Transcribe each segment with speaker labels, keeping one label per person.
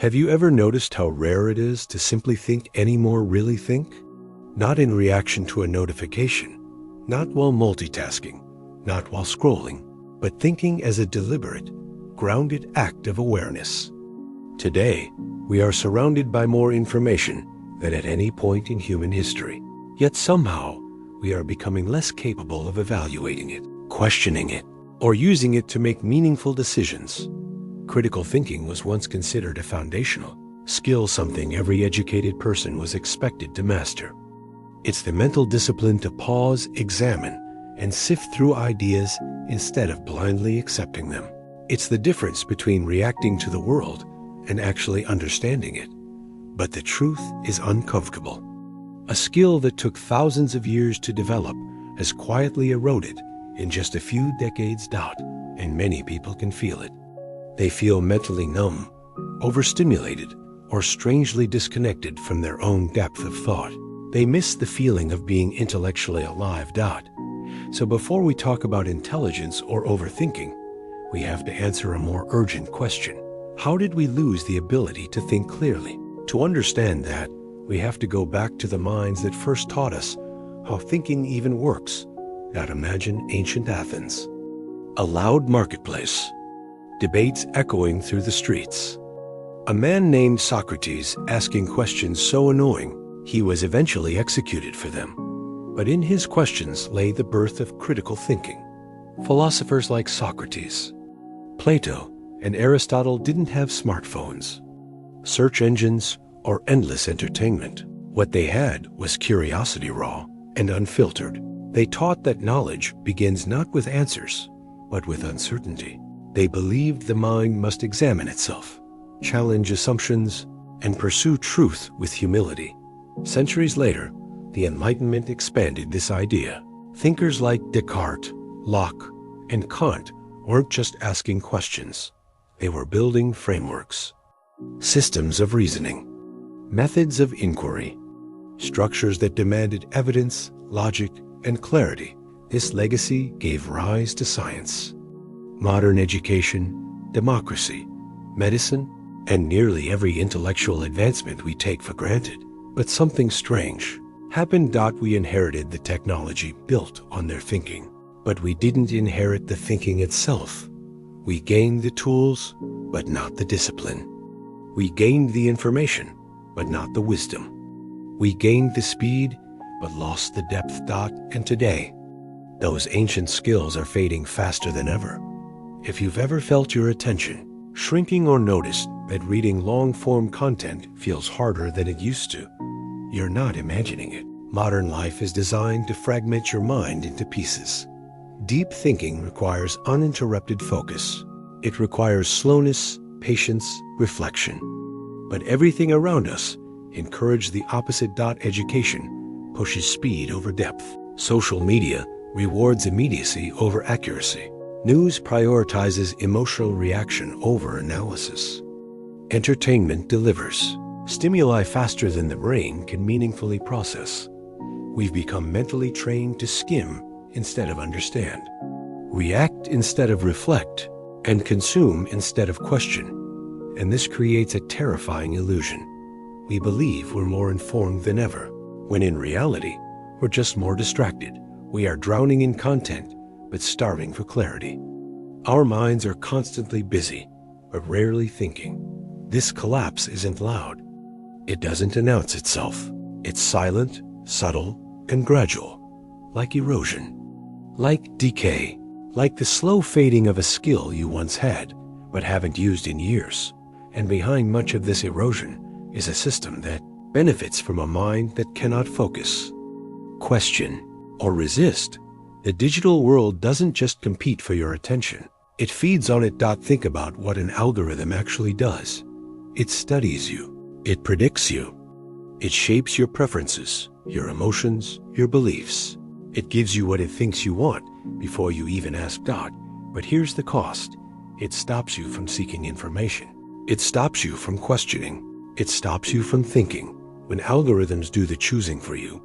Speaker 1: Have you ever noticed how rare it is to simply think anymore really think? Not in reaction to a notification, not while multitasking, not while scrolling, but thinking as a deliberate, grounded act of awareness. Today, we are surrounded by more information than at any point in human history. Yet somehow, we are becoming less capable of evaluating it, questioning it, or using it to make meaningful decisions. Critical thinking was once considered a foundational skill, something every educated person was expected to master. It's the mental discipline to pause, examine, and sift through ideas instead of blindly accepting them. It's the difference between reacting to the world and actually understanding it. But the truth is uncomfortable. A skill that took thousands of years to develop has quietly eroded in just a few decades. And many people can feel it. They feel mentally numb, overstimulated, or strangely disconnected from their own depth of thought. They miss the feeling of being intellectually alive. So before we talk about intelligence or overthinking, we have to answer a more urgent question. How did we lose the ability to think clearly? To understand that, we have to go back to the minds that first taught us how thinking even works. Imagine ancient Athens. A loud marketplace. Debates echoing through the streets. A man named Socrates asking questions so annoying, he was eventually executed for them. But in his questions lay the birth of critical thinking. Philosophers like Socrates, Plato, and Aristotle didn't have smartphones, search engines, or endless entertainment. What they had was curiosity, raw and unfiltered. They taught that knowledge begins not with answers, but with uncertainty. They believed the mind must examine itself, challenge assumptions, and pursue truth with humility. Centuries later, the Enlightenment expanded this idea. Thinkers like Descartes, Locke, and Kant weren't just asking questions. They were building frameworks, systems of reasoning, methods of inquiry, structures that demanded evidence, logic, and clarity. This legacy gave rise to science, modern education, democracy, medicine, and nearly every intellectual advancement we take for granted. But something strange happened. We inherited the technology built on their thinking, but we didn't inherit the thinking itself. We gained the tools, but not the discipline. We gained the information, but not the wisdom. We gained the speed, but lost the depth. And today, those ancient skills are fading faster than ever. If you've ever felt your attention shrinking or noticed that reading long-form content feels harder than it used to, you're not imagining it. Modern life is designed to fragment your mind into pieces. Deep thinking requires uninterrupted focus. It requires slowness, patience, reflection. But everything around us encourages the opposite. Education pushes speed over depth. Social media rewards immediacy over accuracy. News prioritizes emotional reaction over analysis. Entertainment delivers stimuli faster than the brain can meaningfully process. We've become mentally trained to skim instead of understand, react instead of reflect, and consume instead of question. And this creates a terrifying illusion. We believe we're more informed than ever, when in reality, we're just more distracted. We are drowning in content, but starving for clarity. Our minds are constantly busy, but rarely thinking. This collapse isn't loud. It doesn't announce itself. It's silent, subtle, and gradual, like erosion, like decay, like the slow fading of a skill you once had, but haven't used in years. And behind much of this erosion is a system that benefits from a mind that cannot focus, question, or resist. The digital world doesn't just compete for your attention. It feeds on it. Think about what an algorithm actually does. It studies you. It predicts you. It shapes your preferences, your emotions, your beliefs. It gives you what it thinks you want before you even ask. But here's the cost. It stops you from seeking information. It stops you from questioning. It stops you from thinking. When algorithms do the choosing for you,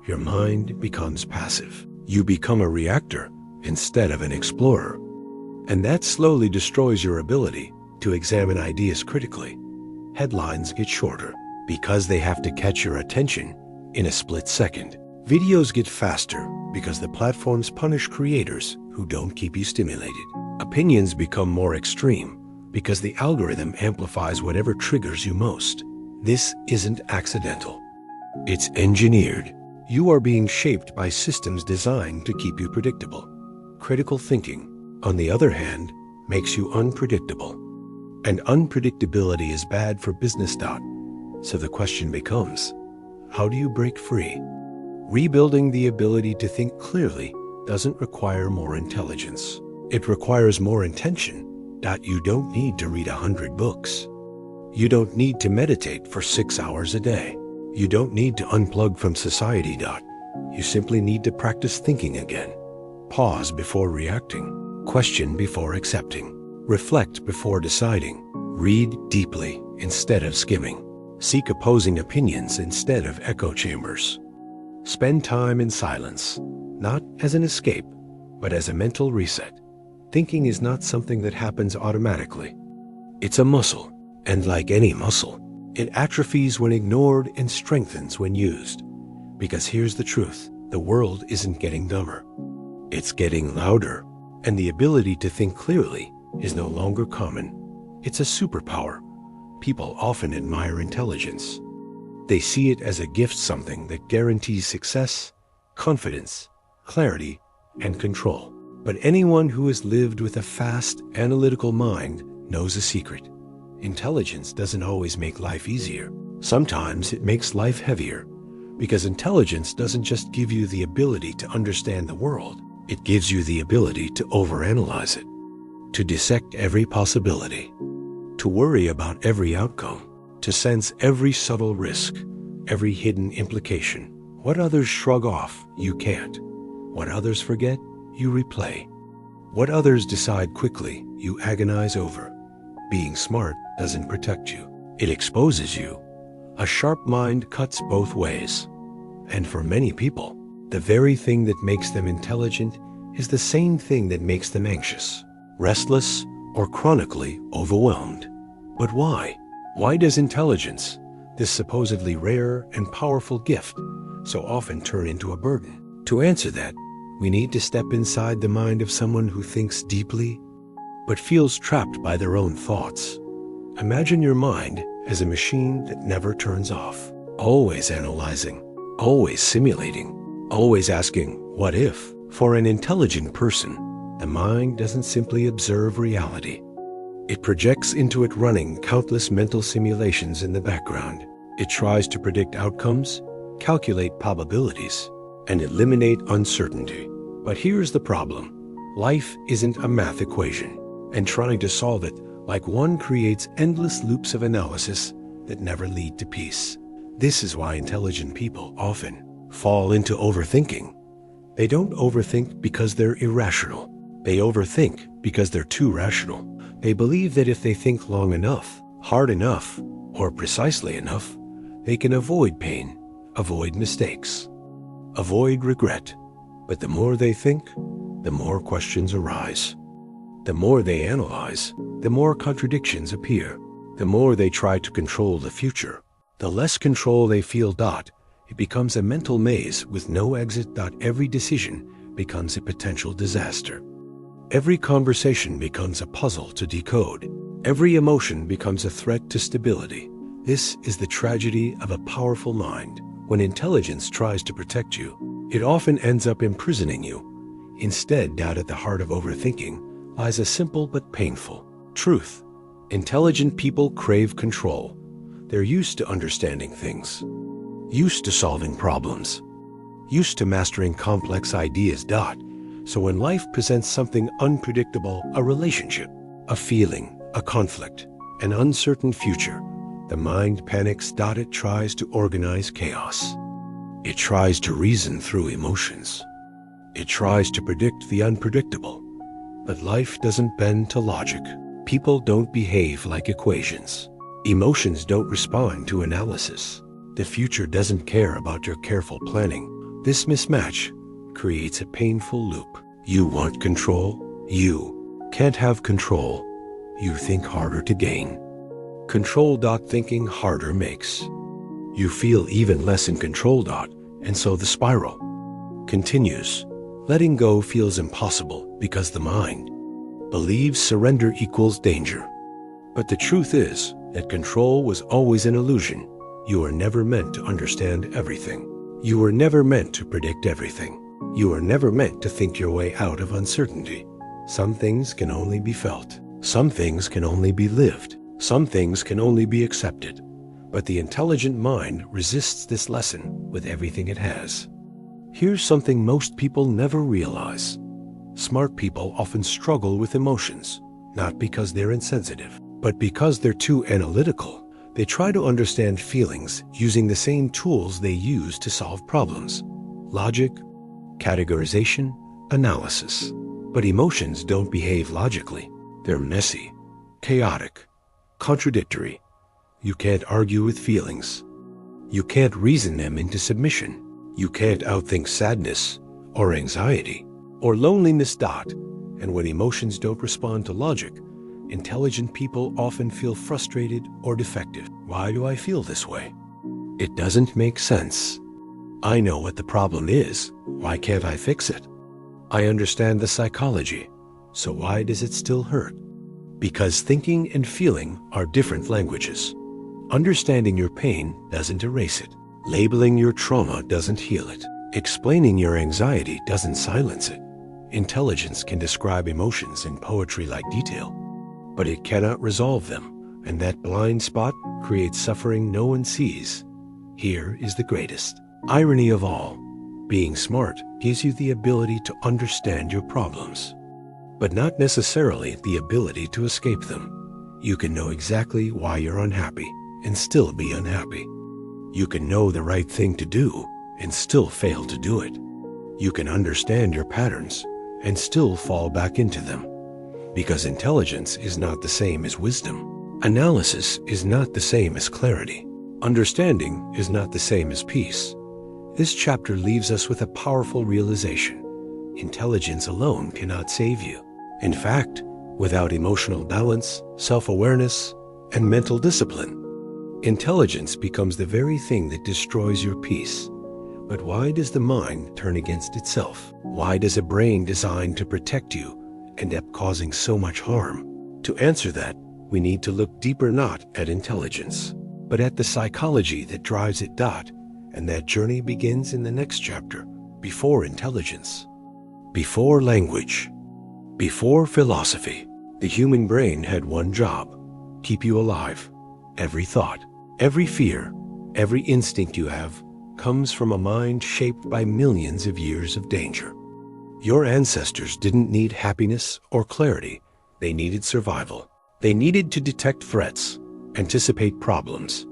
Speaker 1: your mind becomes passive. You become a reactor instead of an explorer. And that slowly destroys your ability to examine ideas critically. Headlines get shorter because they have to catch your attention in a split second. Videos get faster because the platforms punish creators who don't keep you stimulated. Opinions become more extreme because the algorithm amplifies whatever triggers you most. This isn't accidental. It's engineered. You are being shaped by systems designed to keep you predictable. Critical thinking, on the other hand, makes you unpredictable. And unpredictability is bad for business. So the question becomes, how do you break free? Rebuilding the ability to think clearly doesn't require more intelligence. It requires more intention. You don't need to read 100 books. You don't need to meditate for 6 hours a day. You don't need to unplug from society. You simply need to practice thinking again. Pause before reacting. Question before accepting. Reflect before deciding. Read deeply instead of skimming. Seek opposing opinions instead of echo chambers. Spend time in silence, not as an escape, but as a mental reset. Thinking is not something that happens automatically. It's a muscle, and like any muscle, it atrophies when ignored and strengthens when used. Because here's the truth, the world isn't getting dumber. It's getting louder, and the ability to think clearly is no longer common. It's a superpower. People often admire intelligence. They see it as a gift, something that guarantees success, confidence, clarity, and control. But anyone who has lived with a fast, analytical mind knows a secret. Intelligence doesn't always make life easier. Sometimes it makes life heavier, because intelligence doesn't just give you the ability to understand the world, it gives you the ability to overanalyze it, to dissect every possibility, to worry about every outcome, to sense every subtle risk, every hidden implication. What others shrug off, you can't. What others forget, you replay. What others decide quickly, you agonize over. Being smart doesn't protect you. It exposes you. A sharp mind cuts both ways. And for many people, the very thing that makes them intelligent is the same thing that makes them anxious, restless, or chronically overwhelmed. But why? Why does intelligence, this supposedly rare and powerful gift, so often turn into a burden? To answer that, we need to step inside the mind of someone who thinks deeply, but feels trapped by their own thoughts. Imagine your mind as a machine that never turns off, always analyzing, always simulating, always asking, what if? For an intelligent person, the mind doesn't simply observe reality. It projects into it, running countless mental simulations in the background. It tries to predict outcomes, calculate probabilities, and eliminate uncertainty. But here's the problem. Life isn't a math equation, and trying to solve it like one creates endless loops of analysis that never lead to peace. This is why intelligent people often fall into overthinking. They don't overthink because they're irrational. They overthink because they're too rational. They believe that if they think long enough, hard enough, or precisely enough, they can avoid pain, avoid mistakes, avoid regret. But the more they think, the more questions arise. The more they analyze, the more contradictions appear. The more they try to control the future, the less control they feel. It becomes a mental maze with no exit. Every decision becomes a potential disaster. Every conversation becomes a puzzle to decode. Every emotion becomes a threat to stability. This is the tragedy of a powerful mind. When intelligence tries to protect you, it often ends up imprisoning you. Instead, at the heart of overthinking lies a simple but painful truth. Intelligent people crave control. They're used to understanding things, used to solving problems, used to mastering complex ideas. So when life presents something unpredictable, a relationship, a feeling, a conflict, an uncertain future, the mind panics. It tries to organize chaos. It tries to reason through emotions. It tries to predict the unpredictable. But life doesn't bend to logic. People don't behave like equations. Emotions don't respond to analysis. The future doesn't care about your careful planning. This mismatch creates a painful loop. You want control. You can't have control. You think harder to gain. Control. Thinking harder makes you feel even less in control. And so the spiral continues. Letting go feels impossible because the mind believes surrender equals danger. But the truth is that control was always an illusion. You were never meant to understand everything. You were never meant to predict everything. You were never meant to think your way out of uncertainty. Some things can only be felt. Some things can only be lived. Some things can only be accepted. But the intelligent mind resists this lesson with everything it has. Here's something most people never realize. Smart people often struggle with emotions, not because they're insensitive, but because they're too analytical. They try to understand feelings using the same tools they use to solve problems: logic, categorization, analysis. But emotions don't behave logically. They're messy, chaotic, contradictory. You can't argue with feelings. You can't reason them into submission. You can't outthink sadness or anxiety or loneliness. And when emotions don't respond to logic, intelligent people often feel frustrated or defective. Why do I feel this way? It doesn't make sense. I know what the problem is. Why can't I fix it? I understand the psychology. So why does it still hurt? Because thinking and feeling are different languages. Understanding your pain doesn't erase it. Labeling your trauma doesn't heal it. Explaining your anxiety doesn't silence it. Intelligence can describe emotions in poetry-like detail, but it cannot resolve them, and that blind spot creates suffering no one sees. Here is the greatest irony of all. Being smart gives you the ability to understand your problems, but not necessarily the ability to escape them. You can know exactly why you're unhappy and still be unhappy. You can know the right thing to do and still fail to do it. You can understand your patterns and still fall back into them. Because intelligence is not the same as wisdom. Analysis is not the same as clarity. Understanding is not the same as peace. This chapter leaves us with a powerful realization. Intelligence alone cannot save you. In fact, without emotional balance, self-awareness, and mental discipline, intelligence becomes the very thing that destroys your peace. But why does the mind turn against itself? Why does a brain designed to protect you end up causing so much harm? To answer that, we need to look deeper, not at intelligence, but at the psychology that drives it. And that journey begins in the next chapter. Before intelligence, before language, before philosophy, the human brain had one job: keep you alive. Every thought, every fear, every instinct you have comes from a mind shaped by millions of years of danger. Your ancestors didn't need happiness or clarity. They needed survival. They needed to detect threats, anticipate problems,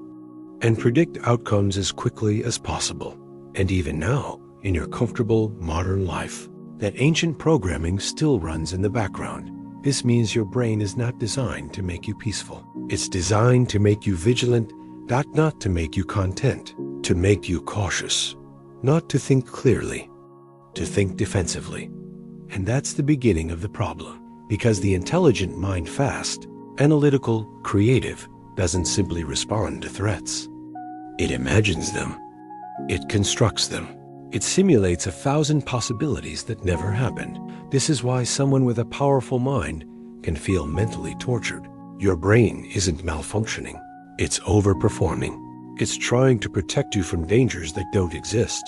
Speaker 1: and predict outcomes as quickly as possible. And even now, in your comfortable modern life, that ancient programming still runs in the background. This means your brain is not designed to make you peaceful. It's designed to make you vigilant, not to make you content, to make you cautious, not to think clearly, to think defensively. And that's the beginning of the problem, because the intelligent mind, fast, analytical, creative, doesn't simply respond to threats. It imagines them. It constructs them. It simulates 1,000 possibilities that never happened. This is why someone with a powerful mind can feel mentally tortured. Your brain isn't malfunctioning. It's overperforming. It's trying to protect you from dangers that don't exist.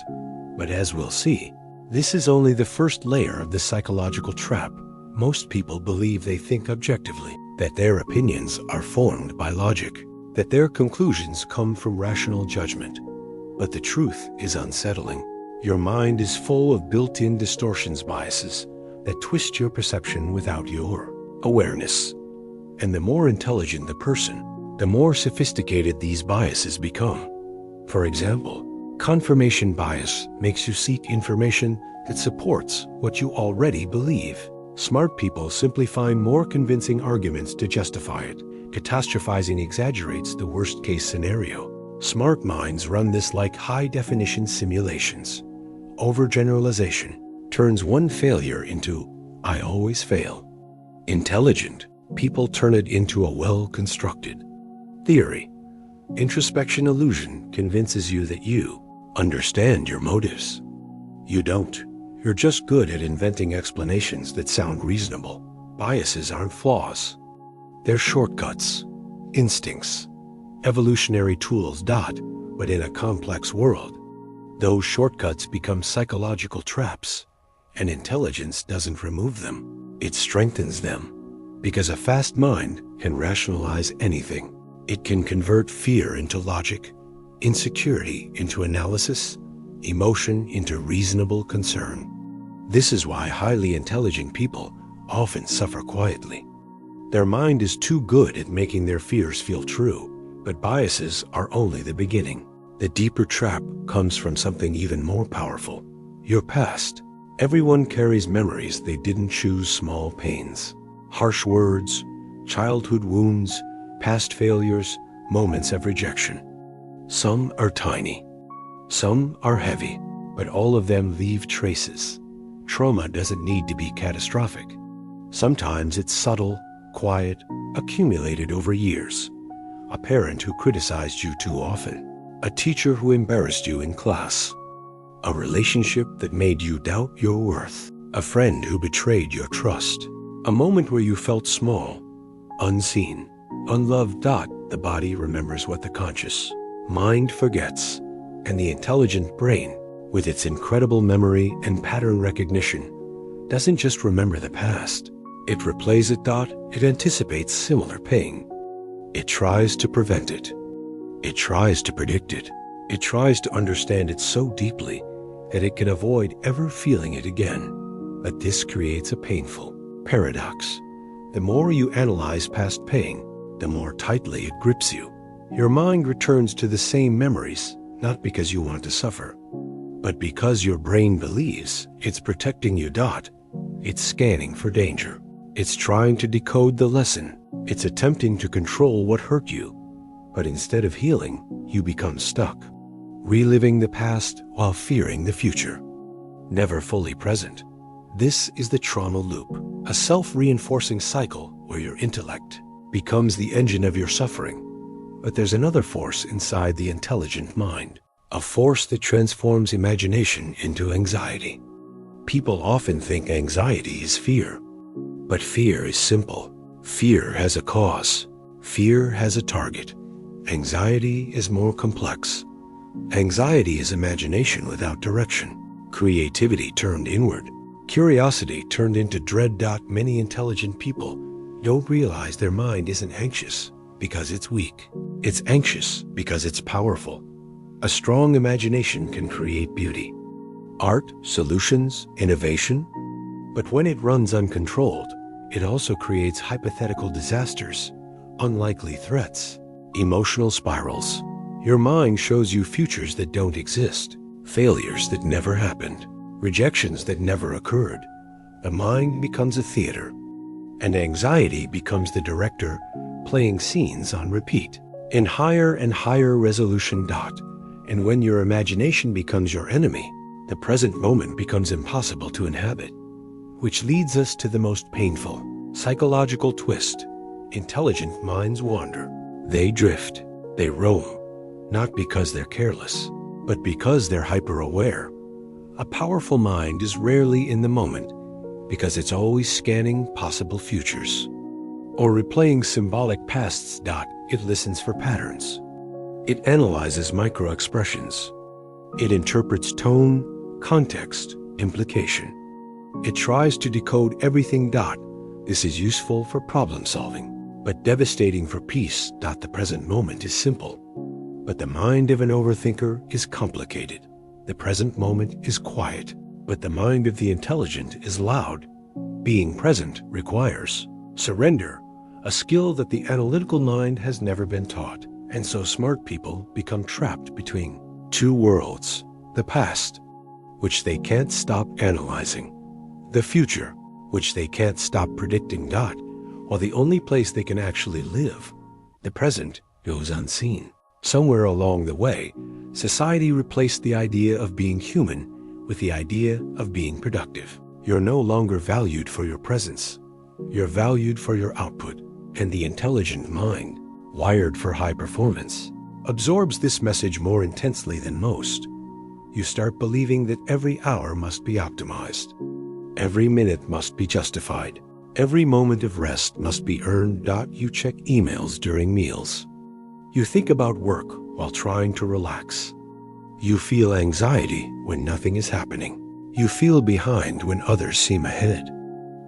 Speaker 1: But as we'll see, this is only the first layer of the psychological trap. Most people believe they think objectively, that their opinions are formed by logic, that their conclusions come from rational judgment. But the truth is unsettling. Your mind is full of built-in distortions, biases, that twist your perception without your awareness. And the more intelligent the person, the more sophisticated these biases become. For example, confirmation bias makes you seek information that supports what you already believe. Smart people simply find more convincing arguments to justify it. Catastrophizing exaggerates the worst-case scenario. Smart minds run this like high-definition simulations. Overgeneralization turns one failure into "I always fail." Intelligent people turn it into a well-constructed Theory. Introspection illusion convinces you that you understand your motives. You don't. You're just good at inventing explanations that sound reasonable. Biases aren't flaws. They're shortcuts, instincts, evolutionary tools. But in a complex world, those shortcuts become psychological traps, and intelligence doesn't remove them. It strengthens them, because a fast mind can rationalize anything. It can convert fear into logic, insecurity into analysis, emotion into reasonable concern. This is why highly intelligent people often suffer quietly. Their mind is too good at making their fears feel true, but biases are only the beginning. The deeper trap comes from something even more powerful: your past. Everyone carries memories they didn't choose: small pains, harsh words, childhood wounds, past failures, moments of rejection. Some are tiny, some are heavy, but all of them leave traces. Trauma doesn't need to be catastrophic. Sometimes it's subtle, quiet, accumulated over years. A parent who criticized you too often, a teacher who embarrassed you in class, a relationship that made you doubt your worth, a friend who betrayed your trust, a moment where you felt small, unseen, unloved. The body remembers what the conscious mind forgets, and the intelligent brain, with its incredible memory and pattern recognition, doesn't just remember the past. It replays it. It anticipates similar pain. It tries to prevent it. It tries to predict it. It tries to understand it so deeply that it can avoid ever feeling it again. But this creates a painful paradox. The more you analyze past pain, the more tightly it grips you. Your mind returns to the same memories, not because you want to suffer, but because your brain believes it's protecting you. It's scanning for danger. It's trying to decode the lesson. It's attempting to control what hurt you. But instead of healing, you become stuck, reliving the past while fearing the future, never fully present. This is the trauma loop, a self-reinforcing cycle where your intellect becomes the engine of your suffering. But there's another force inside the intelligent mind, a force that transforms imagination into anxiety. People often think anxiety is fear, but fear is simple. Fear has a cause. Fear has a target. Anxiety is more complex. Anxiety is imagination without direction, creativity turned inward, curiosity turned into dread. Many intelligent people don't realize their mind isn't anxious because it's weak. It's anxious because it's powerful. A strong imagination can create beauty, art, solutions, innovation. But when it runs uncontrolled, it also creates hypothetical disasters, unlikely threats, emotional spirals. Your mind shows you futures that don't exist, failures that never happened, rejections that never occurred. The mind becomes a theater, and anxiety becomes the director playing scenes on repeat, in higher and higher resolution. And when your imagination becomes your enemy, the present moment becomes impossible to inhabit. Which leads us to the most painful psychological twist. Intelligent minds wander. They drift. They roam. Not because they're careless, but because they're hyper-aware. A powerful mind is rarely in the moment because it's always scanning possible futures or replaying symbolic pasts. It listens for patterns. It analyzes micro-expressions. It interprets tone, context, implication. It tries to decode everything. This is useful for problem solving, but devastating for peace. The present moment is simple, but the mind of an overthinker is complicated. The present moment is quiet, but the mind of the intelligent is loud. Being present requires surrender, a skill that the analytical mind has never been taught. And so smart people become trapped between two worlds: the past, which they can't stop analyzing, the future, which they can't stop predicting. While the only place they can actually live, the present, goes unseen. Somewhere along the way, society replaced the idea of being human with the idea of being productive. You're no longer valued for your presence. You're valued for your output. And the intelligent mind wired for high performance, absorbs this message more intensely than most. You start believing that every hour must be optimized. Every minute must be justified. Every moment of rest must be earned. You check emails during meals. You think about work while trying to relax. You feel anxiety when nothing is happening. You feel behind when others seem ahead.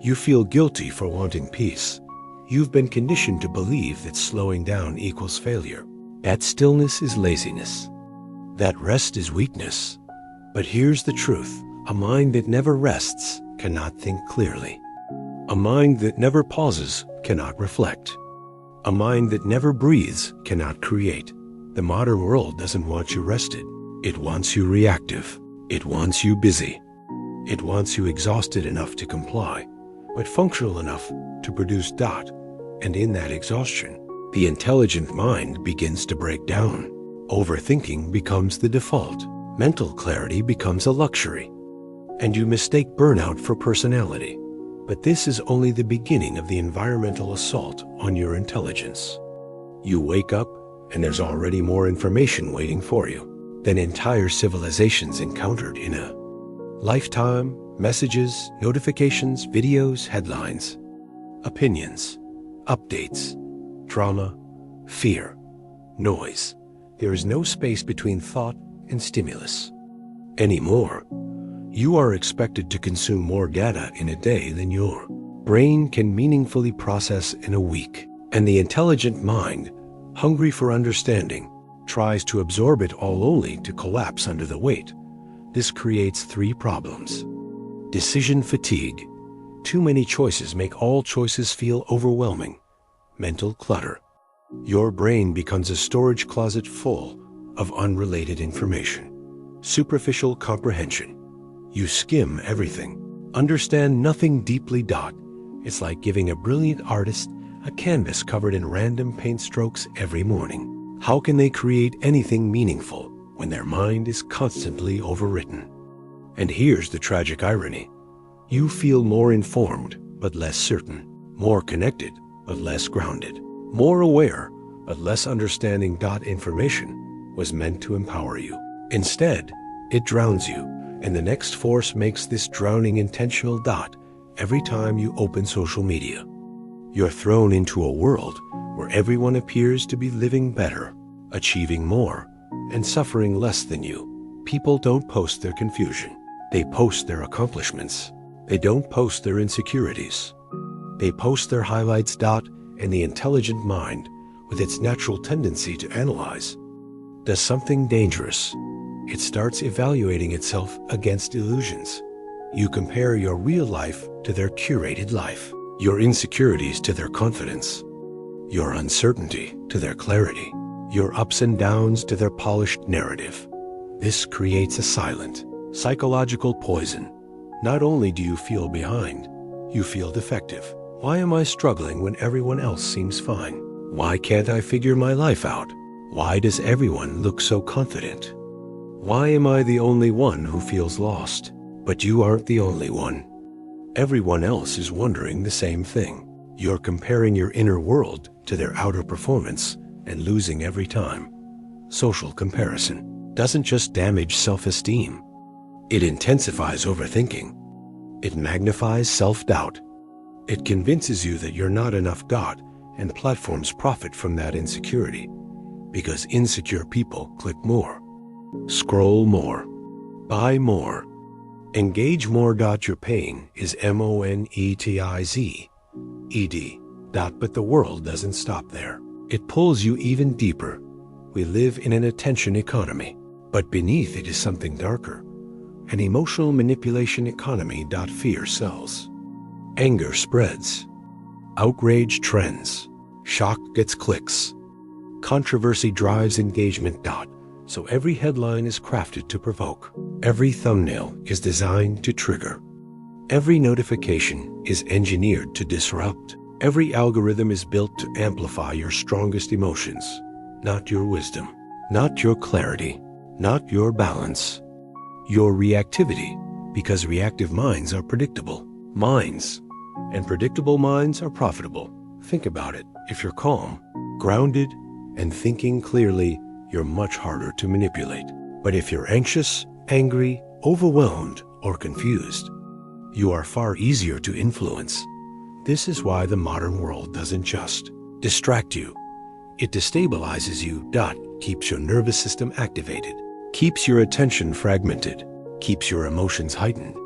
Speaker 1: You feel guilty for wanting peace. You've been conditioned to believe that slowing down equals failure. That stillness is laziness. That rest is weakness. But here's the truth. A mind that never rests cannot think clearly. A mind that never pauses cannot reflect. A mind that never breathes cannot create. The modern world doesn't want you rested. It wants you reactive. It wants you busy. It wants you exhausted enough to comply, but functional enough to produce. And in that exhaustion, the intelligent mind begins to break down. Overthinking becomes the default. Mental clarity becomes a luxury. And you mistake burnout for personality. But this is only the beginning of the environmental assault on your intelligence. You wake up, and there's already more information waiting for you than entire civilizations encountered in a lifetime. Messages, notifications, videos, headlines, opinions, updates, drama, fear, noise. There is no space between thought and stimulus. Anymore, you are expected to consume more data in a day than your brain can meaningfully process in a week. And the intelligent mind, hungry for understanding, tries to absorb it all only to collapse under the weight. This creates three problems. Decision fatigue. Too many choices make all choices feel overwhelming. Mental clutter. Your brain becomes a storage closet full of unrelated information. Superficial comprehension. You skim everything, understand nothing deeply. It's like giving a brilliant artist a canvas covered in random paint strokes every morning. How can they create anything meaningful when their mind is constantly overwritten? And here's the tragic irony. You feel more informed, but less certain. More connected, but less grounded. More aware, but less understanding. Information was meant to empower you. Instead, it drowns you, and the next force makes this drowning intentional. Every time you open social media, you're thrown into a world where everyone appears to be living better, achieving more, and suffering less than you. People don't post their confusion. They post their accomplishments. They don't post their insecurities. They post their highlights. And the intelligent mind, with its natural tendency to analyze, does something dangerous. It starts evaluating itself against illusions. You compare your real life to their curated life, your insecurities to their confidence, your uncertainty to their clarity, your ups and downs to their polished narrative. This creates a silent, psychological poison. Not only do you feel behind, you feel defective. Why am I struggling when everyone else seems fine? Why can't I figure my life out? Why does everyone look so confident? Why am I the only one who feels lost? But you aren't the only one. Everyone else is wondering the same thing. You're comparing your inner world to their outer performance and losing every time. Social comparison doesn't just damage self-esteem. It intensifies overthinking. It magnifies self-doubt. It convinces you that you're not enough. And platforms profit from that insecurity because insecure people click more, scroll more, buy more, engage more. Your pain is monetized. But the world doesn't stop there. It pulls you even deeper. We live in an attention economy, but beneath it is something darker, an emotional manipulation economy. Fear sells. Anger spreads. Outrage trends. Shock gets clicks. Controversy drives engagement. So every headline is crafted to provoke. Every thumbnail is designed to trigger. Every notification is engineered to disrupt. Every algorithm is built to amplify your strongest emotions, not your wisdom, not your clarity, not your balance, your reactivity, because reactive minds are predictable minds. And predictable minds are profitable. Think about it. If you're calm, grounded, and thinking clearly, you're much harder to manipulate. But if you're anxious, angry, overwhelmed, or confused, you are far easier to influence. This is why the modern world doesn't just distract you. It destabilizes you. Keeps your nervous system activated, keeps your attention fragmented, keeps your emotions heightened.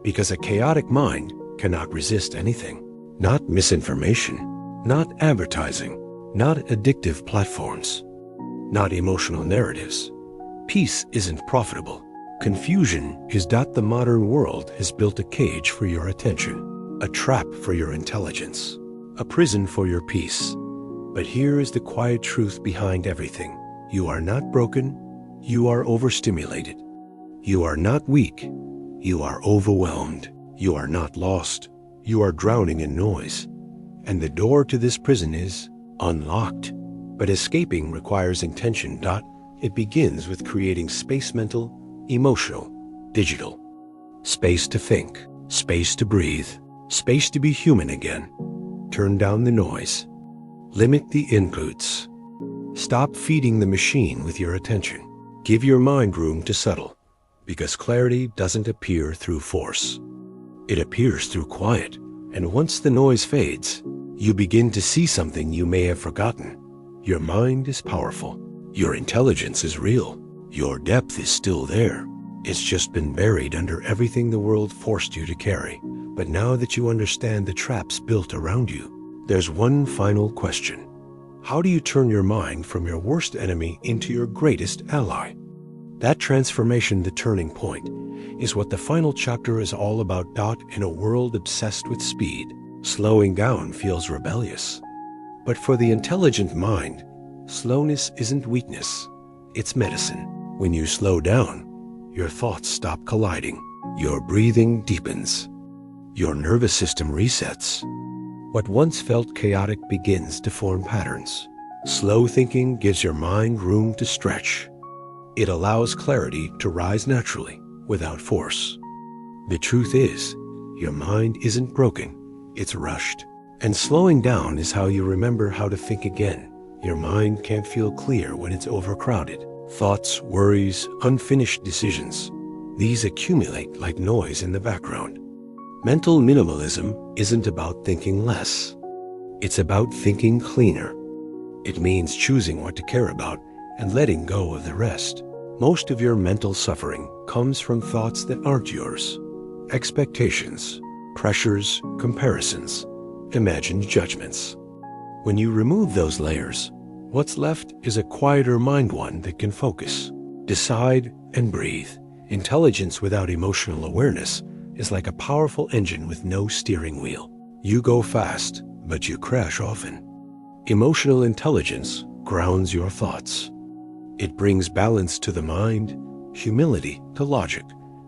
Speaker 1: Because a chaotic mind cannot resist anything. Not misinformation, not advertising, not addictive platforms, not emotional narratives. Peace isn't profitable. Confusion is. The modern world has built a cage for your attention, a trap for your intelligence, a prison for your peace. But here is the quiet truth behind everything. You are not broken. You are overstimulated. You are not weak. You are overwhelmed. You are not lost. You are drowning in noise. And the door to this prison is unlocked. But escaping requires intention. It begins with creating space, mental, emotional, digital. Space to think, space to breathe, space to be human again. Turn down the noise. Limit the inputs. Stop feeding the machine with your attention. Give your mind room to settle, because clarity doesn't appear through force. It appears through quiet, and once the noise fades, you begin to see something you may have forgotten. Your mind is powerful. Your intelligence is real. Your depth is still there. It's just been buried under everything the world forced you to carry. But now that you understand the traps built around you, there's one final question. How do you turn your mind from your worst enemy into your greatest ally? That transformation, the turning point, is what the final chapter is all about. In a world obsessed with speed, slowing down feels rebellious. But for the intelligent mind, slowness isn't weakness, it's medicine. When you slow down, your thoughts stop colliding, your breathing deepens, your nervous system resets. What once felt chaotic begins to form patterns. Slow thinking gives your mind room to stretch. It allows clarity to rise naturally, without force. The truth is, your mind isn't broken, it's rushed. And slowing down is how you remember how to think again. Your mind can't feel clear when it's overcrowded. Thoughts, worries, unfinished decisions. These accumulate like noise in the background. Mental minimalism isn't about thinking less. It's about thinking cleaner. It means choosing what to care about and letting go of the rest. Most of your mental suffering comes from thoughts that aren't yours. Expectations, pressures, comparisons, imagined judgments. When you remove those layers, what's left is a quieter mind, one that can focus, decide, and breathe. Intelligence without emotional awareness is like a powerful engine with no steering wheel. You go fast, but you crash often. Emotional intelligence grounds your thoughts. It brings balance to the mind, humility to logic,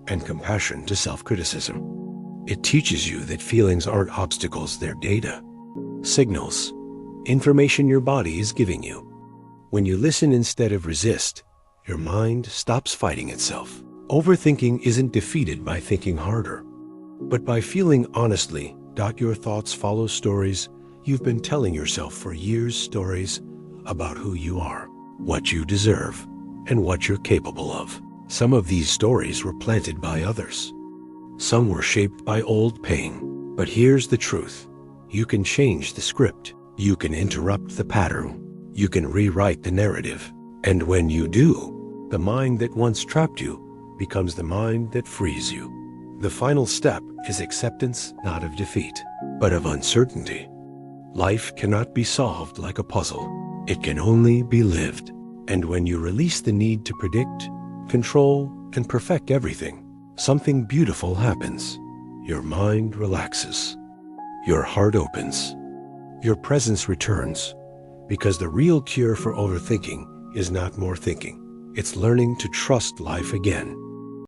Speaker 1: and compassion to self-criticism. It teaches you that feelings aren't obstacles, they're data, signals, information your body is giving you. When you listen instead of resist, your mind stops fighting itself. Overthinking isn't defeated by thinking harder, but by feeling honestly. Your thoughts follow stories you've been telling yourself for years, stories about who you are, what you deserve, and what you're capable of. Some of these stories were planted by others. Some were shaped by old pain. But here's the truth. You can change the script. You can interrupt the pattern. You can rewrite the narrative. And when you do, the mind that once trapped you becomes the mind that frees you. The final step is acceptance, not of defeat, but of uncertainty. Life cannot be solved like a puzzle. It can only be lived. And when you release the need to predict, control, and perfect everything, something beautiful happens. Your mind relaxes. Your heart opens. Your presence returns. Because the real cure for overthinking is not more thinking. It's learning to trust life again.